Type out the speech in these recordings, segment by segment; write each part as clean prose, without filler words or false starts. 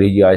DGI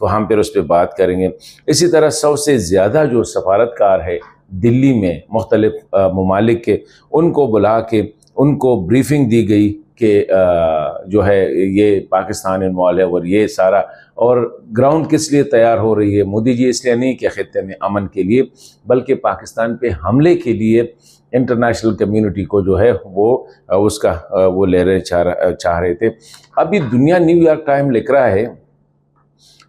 تو ہم پھر اس پہ بات کریں گے۔ اسی طرح 100 سے زیادہ جو سفارتکار ہے دلی میں مختلف ممالک کے، ان کو بلا کے ان کو بریفنگ دی گئی کہ جو ہے یہ پاکستان انوالو ہے اور یہ سارا، اور گراؤنڈ کس لیے تیار ہو رہی ہے مودی جی؟ اس لیے نہیں کہ خطے میں امن کے لیے، بلکہ پاکستان پہ حملے کے لیے انٹرنیشنل کمیونٹی کو جو ہے وہ اس کا وہ چاہ رہے تھے۔ ابھی دنیا نیو یارک ٹائم لکھ رہا ہے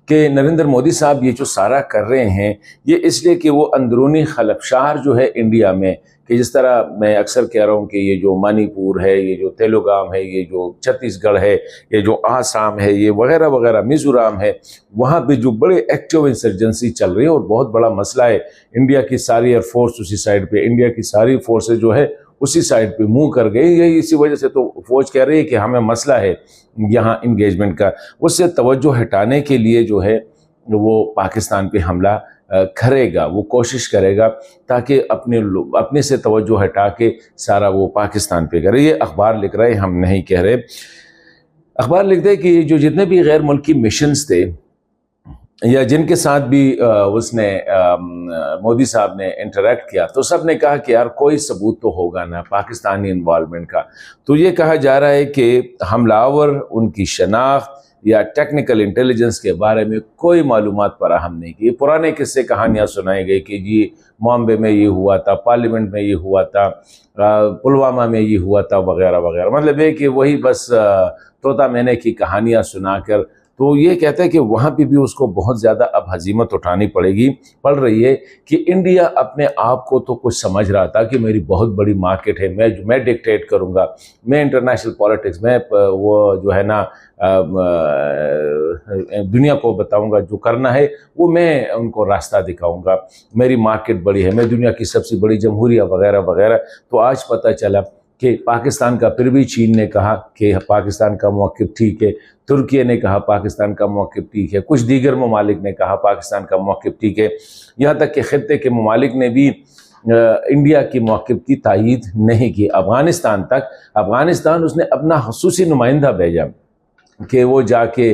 کہ نریندر مودی صاحب یہ جو سارا کر رہے ہیں یہ اس لیے کہ وہ اندرونی خلفشار جو ہے انڈیا میں، کہ جس طرح میں اکثر کہہ رہا ہوں کہ یہ جو منی پور ہے، یہ جو تیلگام ہے، یہ جو چھتیس گڑھ ہے، یہ جو آسام ہے، یہ وغیرہ وغیرہ میزورام ہے، وہاں پہ جو بڑے ایکٹیو انسرجنسی چل رہی ہے اور بہت بڑا مسئلہ ہے۔ انڈیا کی ساری ایئر فورس اسی سائڈ پہ، انڈیا کی ساری فورسز جو ہے اسی سائڈ پہ منہ کر گئی، یہی اسی وجہ سے تو فوج کہہ رہی ہے کہ ہمیں مسئلہ ہے یہاں انگیجمنٹ کا۔ اس سے توجہ ہٹانے کے لیے جو ہے وہ پاکستان پہ حملہ کرے گا، وہ کوشش کرے گا تاکہ اپنے سے توجہ ہٹا کے سارا وہ پاکستان پہ کرے۔ یہ اخبار لکھ رہے ہیں، ہم نہیں کہہ رہے۔ اخبار لکھتے ہیں کہ جو جتنے بھی غیر ملکی مشنز تھے یا جن کے ساتھ بھی اس نے مودی صاحب نے انٹریکٹ کیا، تو سب نے کہا کہ یار کوئی ثبوت تو ہوگا نا پاکستانی انوالومنٹ کا۔ تو یہ کہا جا رہا ہے کہ حملہ آور، ان کی شناخت یا ٹیکنیکل انٹیلیجنس کے بارے میں کوئی معلومات فراہم نہیں کی۔ پرانے قصے کہانیاں سنائی گئی کہ جی مومبے میں یہ ہوا تھا، پارلیمنٹ میں یہ ہوا تھا، پلوامہ میں یہ ہوا تھا، وغیرہ وغیرہ۔ مطلب یہ کہ وہی بس طوطا مینے کی کہانیاں سنا کر، تو یہ کہتا ہے کہ وہاں پہ بھی اس کو بہت زیادہ اب ہزیمت اٹھانی پڑ رہی ہے کہ انڈیا اپنے آپ کو تو کچھ سمجھ رہا تھا کہ میری بہت بڑی مارکیٹ ہے، میں ڈکٹیٹ کروں گا، میں انٹرنیشنل پالیٹکس میں وہ جو ہے نا دنیا کو بتاؤں گا، جو کرنا ہے وہ میں ان کو راستہ دکھاؤں گا، میری مارکیٹ بڑی ہے، میں دنیا کی سب سے بڑی جمہوریہ وغیرہ وغیرہ۔ تو آج پتہ چلا کہ پاکستان کا پھر بھی چین نے کہا کہ پاکستان کا موقف ٹھیک ہے، ترکی نے کہا پاکستان کا موقف ٹھیک ہے، کچھ دیگر ممالک نے کہا پاکستان کا موقف ٹھیک ہے، یہاں تک کہ خطے کے ممالک نے بھی انڈیا کی موقف کی تائید نہیں کی۔ افغانستان اس نے اپنا خصوصی نمائندہ بھیجا کہ وہ جا کے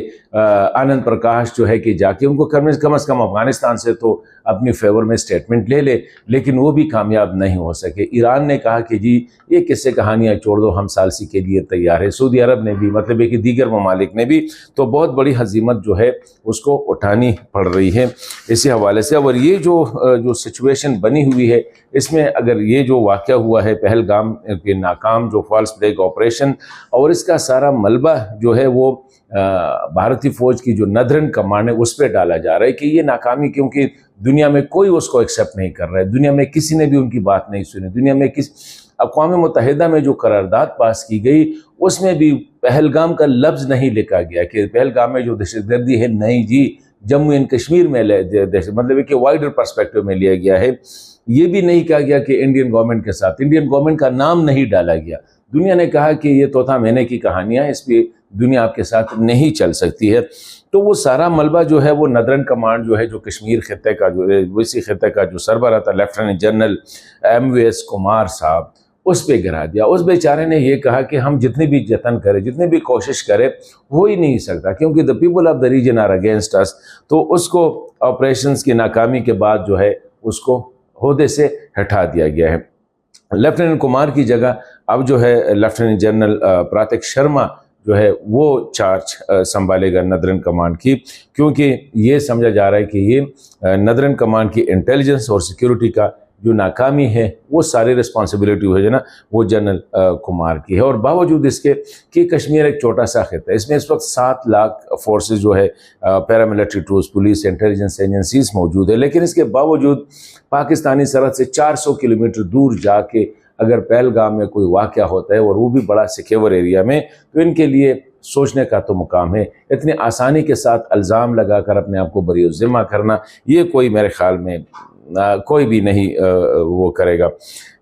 آنند پرکاش جو ہے کہ جا کے ان کو کم از کم افغانستان سے تو اپنی فیور میں سٹیٹمنٹ لے لے، لیکن وہ بھی کامیاب نہیں ہو سکے۔ ایران نے کہا کہ جی یہ قصے کہانیاں چھوڑ دو، ہم ثالثی کے لیے تیار ہے۔ سعودی عرب نے بھی، مطلب ہے کہ دیگر ممالک نے بھی، تو بہت بڑی ہزیمت جو ہے اس کو اٹھانی پڑ رہی ہے اسی حوالے سے۔ اور یہ جو سچویشن بنی ہوئی ہے، اس میں اگر یہ جو واقعہ ہوا ہے پہلگام کے ناکام جو فالس فلیگ آپریشن، اور اس کا سارا ملبہ جو ہے وہ بھارتی فوج کی جو ندرن کمانڈ ہے اس پہ ڈالا جا رہا ہے کہ یہ ناکامی، کیونکہ دنیا میں کوئی اس کو ایکسیپٹ نہیں کر رہا ہے، دنیا میں کسی نے بھی ان کی بات نہیں سنی، دنیا میں اقوام متحدہ میں جو قرارداد پاس کی گئی اس میں بھی پہلگام کا لفظ نہیں لکھا گیا کہ پہلگام میں جو دہشت گردی ہے، نہیں جی جموں اینڈ کشمیر میں مطلب ہے کہ وائڈر پرسپیکٹو میں لیا گیا ہے۔ یہ بھی نہیں کہا گیا کہ انڈین گورنمنٹ کے ساتھ، انڈین گورنمنٹ کا نام نہیں ڈالا گیا۔ دنیا نے کہا کہ یہ طوطا مینے کی کہانیاں، اس پہ دنیا آپ کے ساتھ نہیں چل سکتی ہے۔ تو وہ سارا ملبہ جو ہے وہ ندرن کمانڈ جو ہے، جو کشمیر خطے کا جو اسی خطے کا جو سربراہ تھا لیفٹیننٹ جنرل MVS کمار صاحب، اس پہ گرا دیا۔ اس بیچارے نے یہ کہا کہ ہم جتنی بھی جتن کریں، جتنی بھی کوشش کریں، ہو ہی نہیں سکتا، کیونکہ the people of the region are against us۔ تو اس کو آپریشنز کی ناکامی کے بعد جو ہے اس کو عہدے سے ہٹا دیا گیا ہے۔ لیفٹیننٹ کمار کی جگہ اب جو ہے لیفٹیننٹ جنرل پراتک شرما جو ہے وہ چارج سنبھالے گا ندرن کمانڈ کی، کیونکہ یہ سمجھا جا رہا ہے کہ یہ ندرن کمانڈ کی انٹیلیجنس اور سیکیورٹی کا جو ناکامی ہے وہ ساری رسپانسبلٹی ہے جو نا وہ جنرل کمار کی ہے۔ اور باوجود اس کے کہ کشمیر ایک چھوٹا سا خطہ ہے، اس میں اس وقت 7 لاکھ فورسز جو ہے paramilitary troops, police, intelligence agencies موجود ہے، لیکن اس کے باوجود پاکستانی سرحد سے 400 کلومیٹر دور جا کے اگر پہلگام میں کوئی واقعہ ہوتا ہے اور وہ بھی بڑا سیکیور ایریا میں، تو ان کے لیے سوچنے کا تو مقام ہے۔ اتنی آسانی کے ساتھ الزام لگا کر اپنے آپ کو بری ذمہ کرنا، یہ کوئی میرے خیال میں کوئی بھی نہیں وہ کرے گا۔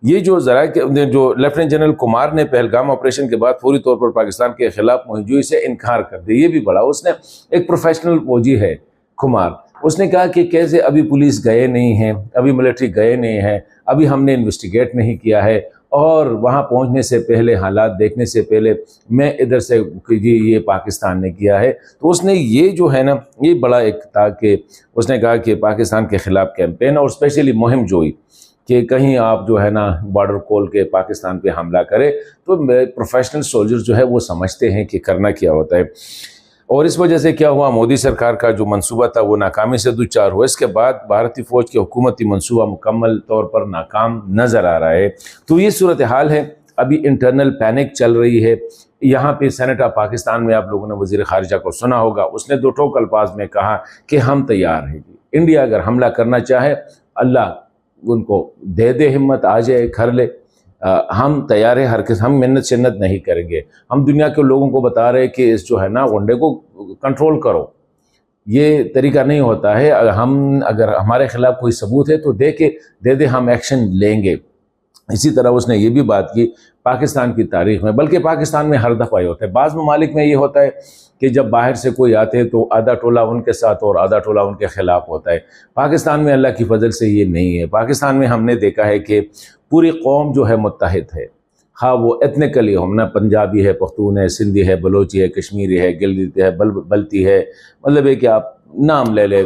یہ جو ذرائع جو لیفٹیننٹ جنرل کمار نے پہلگام آپریشن کے بعد فوری طور پر پاکستان کے خلاف مہم سے انکار کر دیا، یہ بھی بڑا، اس نے ایک پروفیشنل فوجی ہے کمار، اس نے کہا کہ کیسے ابھی پولیس گئے نہیں ہیں، ابھی ملٹری گئے نہیں ہیں، ابھی ہم نے انویسٹیگیٹ نہیں کیا ہے، اور وہاں پہنچنے سے پہلے حالات دیکھنے سے پہلے میں ادھر سے یہ پاکستان نے کیا ہے، تو اس نے یہ جو ہے نا یہ بڑا ایک تھا کہ اس نے کہا کہ پاکستان کے خلاف کیمپین اور اسپیشلی مہم جوئی کہ کہیں آپ جو ہے نا بارڈر کھول کے پاکستان پہ حملہ کرے، تو پروفیشنل سولجر جو ہے وہ سمجھتے ہیں کہ کرنا کیا ہوتا ہے۔ اور اس وجہ سے کیا ہوا، مودی سرکار کا جو منصوبہ تھا وہ ناکامی سے دوچار ہوا۔ اس کے بعد بھارتی فوج کے حکومتی منصوبہ مکمل طور پر ناکام نظر آ رہا ہے۔ تو یہ صورتحال ہے، ابھی انٹرنل پینک چل رہی ہے۔ یہاں پہ سینٹ آف پاکستان میں آپ لوگوں نے وزیر خارجہ کو سنا ہوگا، اس نے دو ٹوک الفاظ میں کہا کہ ہم تیار ہیں، انڈیا اگر حملہ کرنا چاہے اللہ ان کو دے دے، ہمت آ جائے کر لے، ہم تیار ہیں، ہر کس ہم منت شنت نہیں کریں گے۔ ہم دنیا کے لوگوں کو بتا رہے کہ اس جو ہے نا ونڈے کو کنٹرول کرو، یہ طریقہ نہیں ہوتا ہے۔ اگر ہمارے خلاف کوئی ثبوت ہے تو دے دے، ہم ایکشن لیں گے۔ اسی طرح اس نے یہ بھی بات کی پاکستان کی تاریخ میں، بلکہ پاکستان میں ہر دفعہ یہ ہوتا ہے، بعض ممالک میں یہ ہوتا ہے کہ جب باہر سے کوئی آتے ہیں تو آدھا ٹولہ ان کے ساتھ اور آدھا ٹولہ ان کے خلاف ہوتا ہے۔ پاکستان میں اللہ کی فضل سے یہ نہیں ہے۔ پاکستان میں ہم نے دیکھا ہے کہ پوری قوم جو ہے متحد ہے، ہاں وہ ایتھنیکلی ہم نا پنجابی ہے، پختون ہے، سندھی ہے، بلوچی ہے، کشمیری ہے، گلگت ہے، بلتی ہے، مطلب ہے کہ آپ نام لے لے،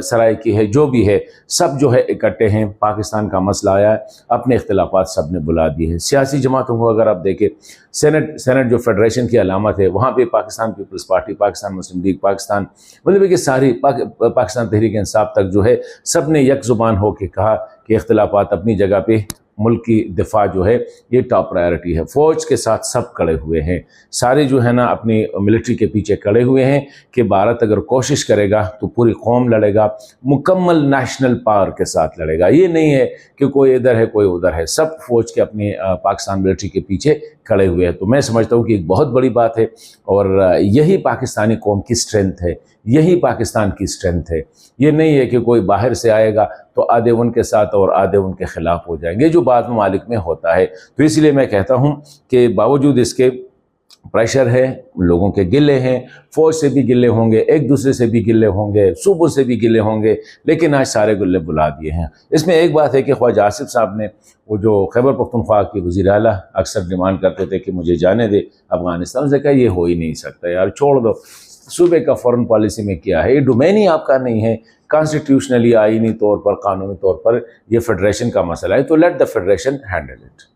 سرائکی ہے، جو بھی ہے، سب جو ہے اکٹھے ہیں۔ پاکستان کا مسئلہ آیا ہے، اپنے اختلافات سب نے بلا دیے ہیں۔ سیاسی جماعتوں کو اگر آپ دیکھیں، سینٹ جو فیڈریشن کی علامت ہے، وہاں پہ پاکستان پیپلز پارٹی، پاکستان مسلم لیگ، پاکستان مطلب ہے کہ ساری پاکستان تحریک انصاف تک جو ہے سب نے یک زبان ہو کے کہا کہ اختلافات اپنی جگہ پہ، ملک کی دفاع جو ہے یہ ٹاپ پرائیورٹی ہے۔ فوج کے ساتھ سب کھڑے ہوئے ہیں، سارے جو ہے نا اپنی ملٹری کے پیچھے کھڑے ہوئے ہیں کہ بھارت اگر کوشش کرے گا تو پوری قوم لڑے گا، مکمل نیشنل پاور کے ساتھ لڑے گا۔ یہ نہیں ہے کہ کوئی ادھر ہے کوئی ادھر ہے، سب فوج کے اپنی پاکستان ملٹری کے پیچھے کھڑے ہوئے ہیں۔ تو میں سمجھتا ہوں کہ ایک بہت بڑی بات ہے، اور یہی پاکستانی قوم کی اسٹرینتھ ہے، یہی پاکستان کی اسٹرینتھ ہے۔ یہ نہیں ہے کہ کوئی باہر سے آئے گا تو آدھے ان کے ساتھ اور آدھے ان کے خلاف ہو جائیں گے، جو بعض ممالک میں ہوتا ہے۔ تو اس لیے میں کہتا ہوں کہ باوجود اس کے پریشر ہے، لوگوں کے گلے ہیں، فوج سے بھی گلے ہوں گے، ایک دوسرے سے بھی گلے ہوں گے، صوبوں سے بھی گلے ہوں گے، لیکن آج سارے گلے بلا دیے ہیں۔ اس میں ایک بات ہے کہ خواجہ آصف صاحب نے، وہ جو خیبر پختونخوا کے وزیر اعلیٰ اکثر ڈیمانڈ کرتے تھے کہ مجھے جانے دے افغانستان، سے کہا یہ ہو ہی نہیں سکتا یار، چھوڑ دو، صوبے کا فورن پالیسی میں کیا ہے، یہ ڈومین ہی آپ کا نہیں ہے، کانسٹیٹیوشنلی آئینی طور پر، قانونی طور پر یہ فیڈریشن کا مسئلہ ہے، تو let the federation handle it.